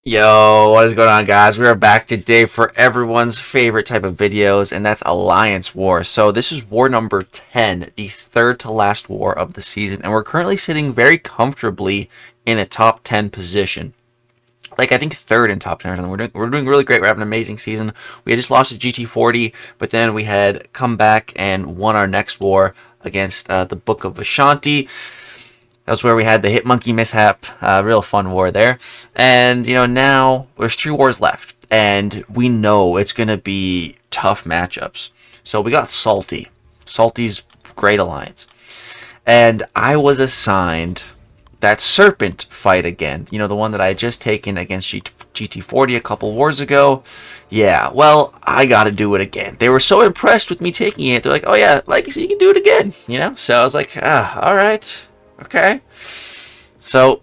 Yo, what is going on, guys? We are back today for everyone's favorite type of videos, and that's Alliance War. So this is war number 10, the third to last war of the season, and we're currently sitting very comfortably in a top 10 position. Like, I think third in top 10. We're doing really great. We're having an amazing season. We had just lost to GT40, but then we had come back and won our next war against the Book of Ashanti. That's where we had the Hit Monkey mishap. Real fun war there. And, now there's 3 wars left. And we know it's going to be tough matchups. So we got Salty. Salty's great alliance. And I was assigned that Serpent fight again. The one that I had just taken against GT40 a couple wars ago. Yeah, well, I got to do it again. They were so impressed with me taking it. They're like, oh yeah, Lagacy, you can do it again. So I was like, all right. Okay, so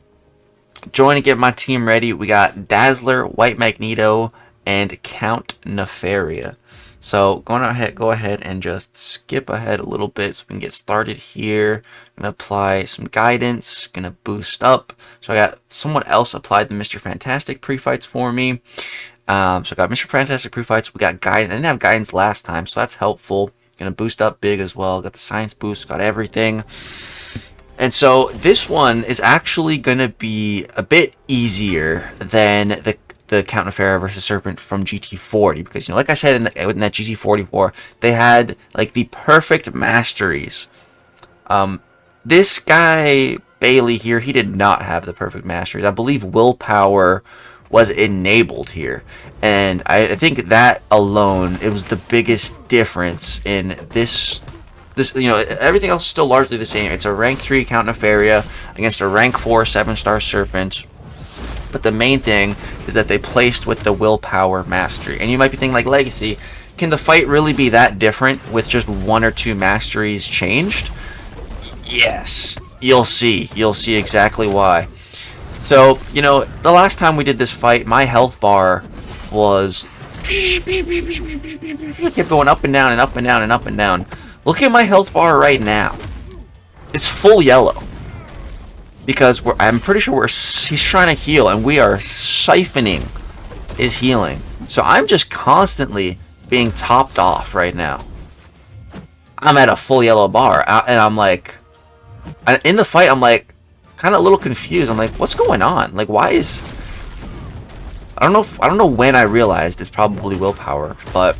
join and get my team ready. We got Dazzler, White Magneto, and Count Nefaria. So go ahead and just skip ahead a little bit so we can get started here. I'm gonna apply some guidance. Gonna boost up. So I got someone else applied the Mr. Fantastic pre-fights for me. So I got Mr. Fantastic pre-fights. We got guidance. I didn't have guidance last time, so that's helpful. Gonna boost up big as well. Got the science boost. Got everything. And so this one is actually going to be a bit easier than the Count Nefaria versus Serpent from GT40. Because, like I said in that GT40 war, they had, like, the perfect masteries. This guy, Bailey here, he did not have the perfect masteries. I believe willpower was enabled here. And I think that alone, it was the biggest difference in this, everything else is still largely the same. It's a rank 3 Count Nefaria against a rank 4 7-star Serpent. But the main thing is that they placed with the willpower mastery. And you might be thinking, like, Legacy, can the fight really be that different with just 1 or 2 masteries changed? Yes. You'll see. You'll see exactly why. So, the last time we did this fight, my health bar was kept going up and down and up and down and up and down. Look at my health bar right now. It's full yellow. Because I'm pretty sure he's trying to heal, and we are siphoning his healing. So I'm just constantly being topped off right now. I'm at a full yellow bar, and I'm like, in the fight, I'm like, kind of a little confused. I'm like, what's going on? Like, why is... I don't know when I realized it's probably willpower, but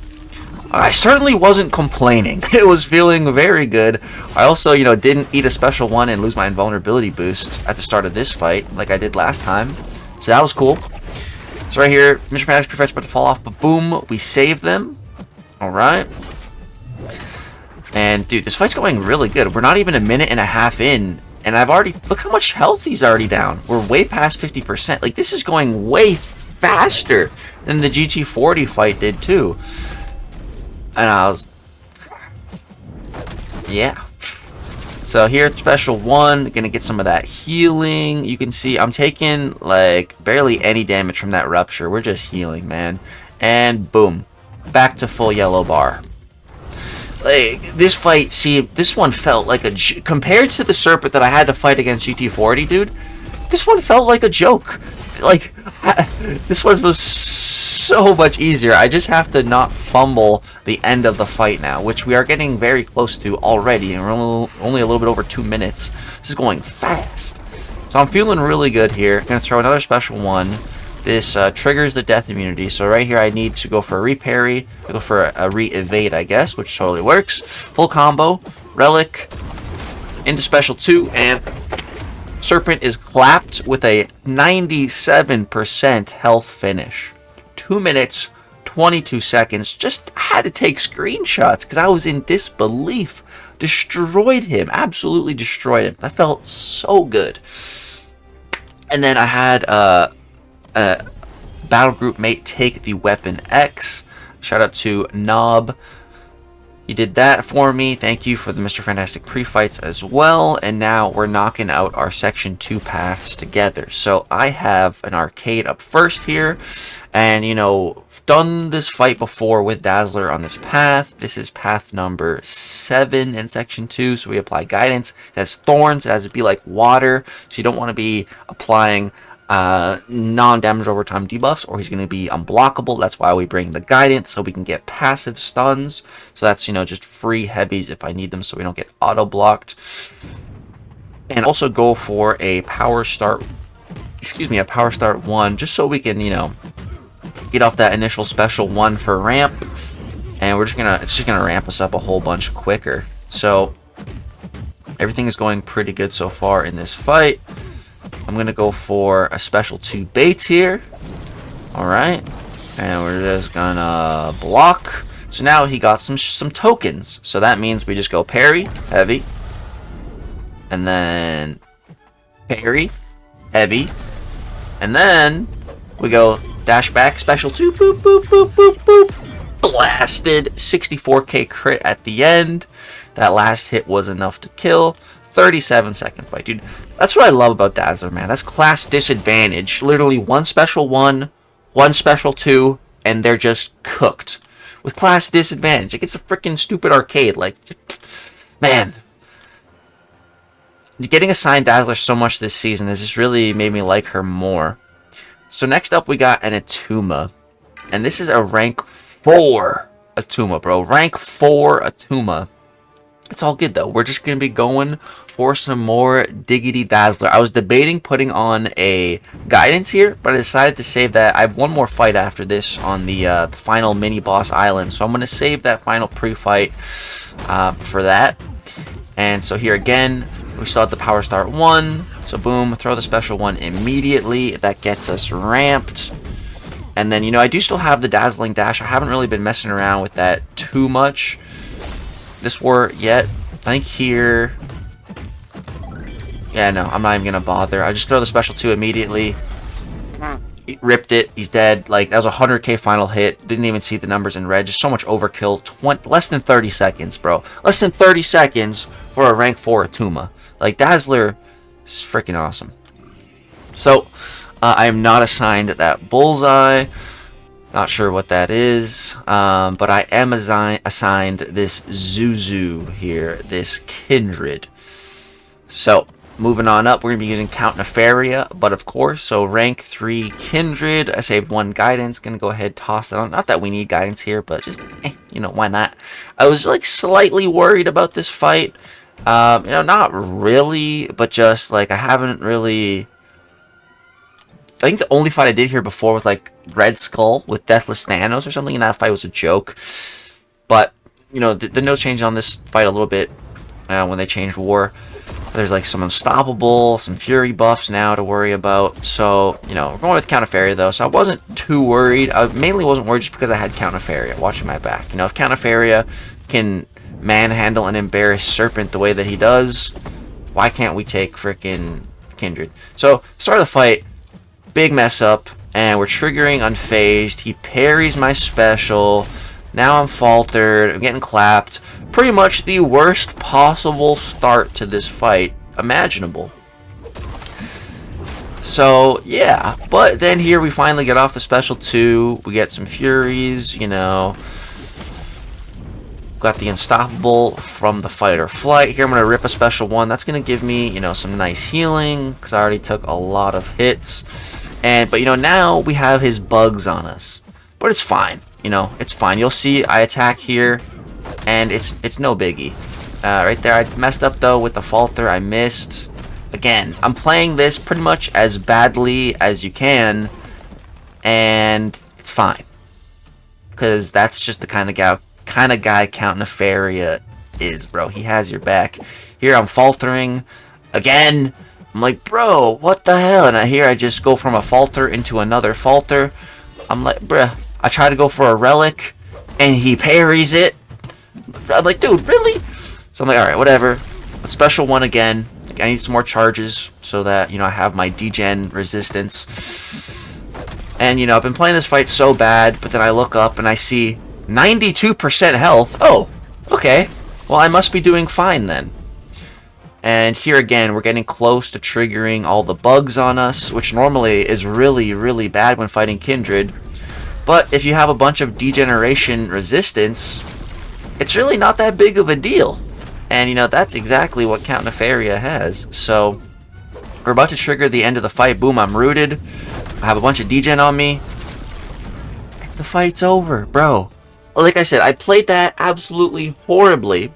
I certainly wasn't complaining. It was feeling very good. I also, didn't eat a special one and lose my invulnerability boost at the start of this fight like I did last time. So that was cool. So right here, Mr. Fantastic Professor about to fall off, but boom, we saved them. Alright. And, dude, this fight's going really good. We're not even a minute and a half in, and I've already... Look how much health he's already down. We're way past 50%. Like, this is going way faster than the GT40 fight did, too. And I was... Yeah. So here, special 1, gonna get some of that healing. You can see I'm taking, like, barely any damage from that rupture. We're just healing, man. And boom. Back to full yellow bar. Like, this fight, see, this one felt like a... Compared to the Serpent that I had to fight against GT40, dude, this one felt like a joke. Like, this one was so much easier. I just have to not fumble the end of the fight now, which we are getting very close to already, and we're only a little bit over 2 minutes. This is going fast. So I'm feeling really good here. Gonna throw another special 1. This triggers the death immunity. So right here I need to go for a re-parry. I go for a re-evade, I guess, which totally works. Full combo. Relic. Into special 2, and Serpent is clapped with a 97% health finish. 2 minutes, 22 seconds. Just had to take screenshots because I was in disbelief. Destroyed him. Absolutely destroyed him. That felt so good. And then I had a battle group mate take the weapon X. Shout out to Knob. He did that for me. Thank you for the Mr. Fantastic pre-fights as well. And now we're knocking out our Section 2 paths together. So I have an arcade up first here. And, done this fight before with Dazzler on this path. This is path number 7 in Section 2. So we apply guidance. It has thorns. It has to be like water. So you don't want to be applying non-damage over time debuffs, or he's going to be unblockable. That's why we bring the guidance, so we can get passive stuns. So that's, just free heavies if I need them, so we don't get auto-blocked. And also go for a power start, a power start 1, just so we can, get off that initial special 1 for ramp. And it's just gonna ramp us up a whole bunch quicker. So everything is going pretty good so far in this fight. I'm going to go for a special 2 bait here. Alright. And we're just going to block. So now he got some tokens. So that means we just go parry, heavy. And then parry, heavy. And then we go dash back, special 2, boop, boop, boop, boop, boop. Blasted. 64k crit at the end. That last hit was enough to kill. 37-second fight, dude. That's what I love about Dazzler, man. That's class disadvantage. Literally 1 special 1, 1 special 2, and they're just cooked. With class disadvantage. Like, it's a freaking stupid arcade. Like, man. Getting assigned Dazzler so much this season has just really made me like her more. So next up, we got an Atuma. And this is a rank 4 Atuma, bro. Rank 4 Atuma. It's all good, though. We're just going to be going for some more Diggity Dazzler. I was debating putting on a guidance here, but I decided to save that. I have one more fight after this on the final mini-boss island, so I'm going to save that final pre-fight for that. And so here again, we still have the power start 1. So boom, throw the special 1 immediately. That gets us ramped. And then, I do still have the Dazzling Dash. I haven't really been messing around with that too much this war yet. I think here, yeah, no, I'm not even gonna bother. I just throw the special 2 immediately. He ripped it. He's dead. Like, that was a 100k final hit. Didn't even see the numbers in red. Just so much overkill. Less than 30 seconds, bro. Less than 30 seconds for a rank 4 Atuma. Like, Dazzler is freaking awesome. So I am not assigned that bullseye. Not sure what that is, but I am assigned this Zuzu here, this Kindred. So, moving on up, we're going to be using Count Nefaria, but of course, so rank 3 Kindred. I saved 1 guidance, going to go ahead, toss that on. Not that we need guidance here, but just, why not? I was, like, slightly worried about this fight. Not really, but just, like, I haven't really... I think the only fight I did here before was like Red Skull with Deathless Thanos or something, and that fight was a joke. But, the nose changed on this fight a little bit when they changed war. There's like some Unstoppable, some Fury buffs now to worry about. So, we're going with Count Nefaria though, so I wasn't too worried. I mainly wasn't worried just because I had Count Nefaria watching my back. If Count Nefaria can manhandle and embarrass Serpent the way that he does, why can't we take frickin' Kindred? So, start of the fight. Big mess up, and we're triggering unfazed. He parries my special. Now I'm faltered. I'm getting clapped. Pretty much the worst possible start to this fight imaginable. So, yeah. But then here we finally get off the special 2. We get some Furies, Got the Unstoppable from the Fight or Flight. Here I'm going to rip a special 1. That's going to give me, some nice healing, because I already took a lot of hits. But now we have his bugs on us. But it's fine. It's fine. You'll see I attack here, and it's no biggie. Right there, I messed up, though, with the falter. I missed. Again, I'm playing this pretty much as badly as you can, and it's fine. Because that's just the kind of guy Count Nefaria is, bro. He has your back. Here, I'm faltering. Again. I'm like, bro, what the hell? And I just go from a falter into another falter. I'm like, bruh. I try to go for a relic, and he parries it. I'm like, dude, really? So I'm like, alright, whatever. But special 1 again. Like, I need some more charges so that, I have my degen resistance. And, I've been playing this fight so bad, but then I look up and I see 92% health. Oh, okay. Well, I must be doing fine then. And here again, we're getting close to triggering all the bugs on us, which normally is really, really bad when fighting Kindred. But if you have a bunch of degeneration resistance, it's really not that big of a deal. And, that's exactly what Count Nefaria has. So, We're about to trigger the end of the fight. Boom, I'm rooted. I have a bunch of degen on me. The fight's over, bro. Like I said, I played that absolutely horribly.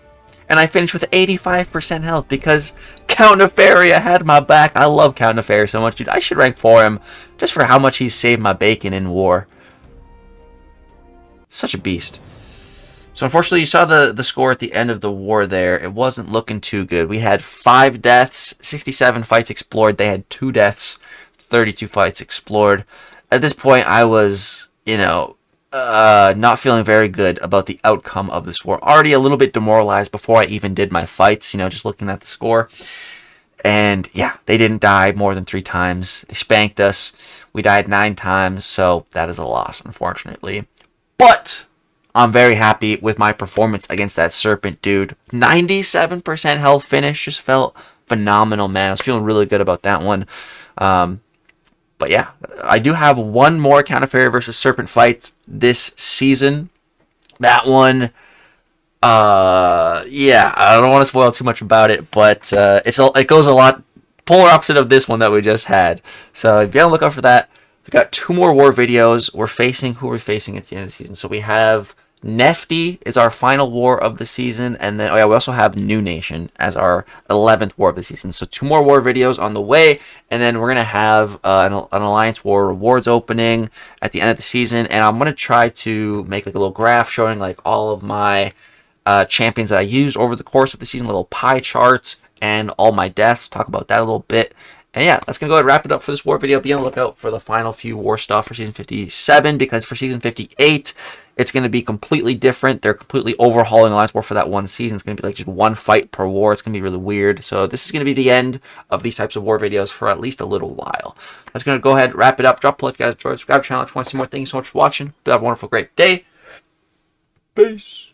And I finished with 85% health because Count Nefaria had my back. I love Count Nefaria so much, dude. I should rank for him just for how much he's saved my bacon in war. Such a beast. So unfortunately, you saw the score at the end of the war there. It wasn't looking too good. We had 5 deaths, 67 fights explored. They had 2 deaths, 32 fights explored. At this point, I was, you know, not feeling very good about the outcome of this war. Already a little bit demoralized before I even did my fights, you know, just looking at the score. And yeah, they didn't die more than 3 times. They spanked us. We died 9 times, so that is a loss, unfortunately. But I'm very happy with my performance against that Serpent, dude. 97% health finish just felt phenomenal, man. I was feeling really good about that one. But yeah, I do have one more Count Nefaria versus Serpent fight this season. That one, yeah, I don't want to spoil too much about it, but it goes a lot polar opposite of this one that we just had. So if you want to look out for that, we've got 2 more war videos. Who we're facing at the end of the season. So we have Nefty is our final war of the season, and then we also have New Nation as our 11th war of the season. So 2 more war videos on the way, and then we're gonna have an Alliance War rewards opening at the end of the season. And I'm gonna try to make like a little graph showing like all of my champions that I used over the course of the season, little pie charts, and all my deaths. Talk about that a little bit. And yeah, that's going to go ahead and wrap it up for this war video. Be on the lookout for the final few war stuff for Season 57, because for Season 58, it's going to be completely different. They're completely overhauling Alliance War for that one season. It's going to be like just 1 fight per war. It's going to be really weird. So this is going to be the end of these types of war videos for at least a little while. That's going to go ahead and wrap it up. Drop a like if you guys enjoyed. Subscribe to the channel if you want to see more. Thank you so much for watching. Have a wonderful, great day. Peace.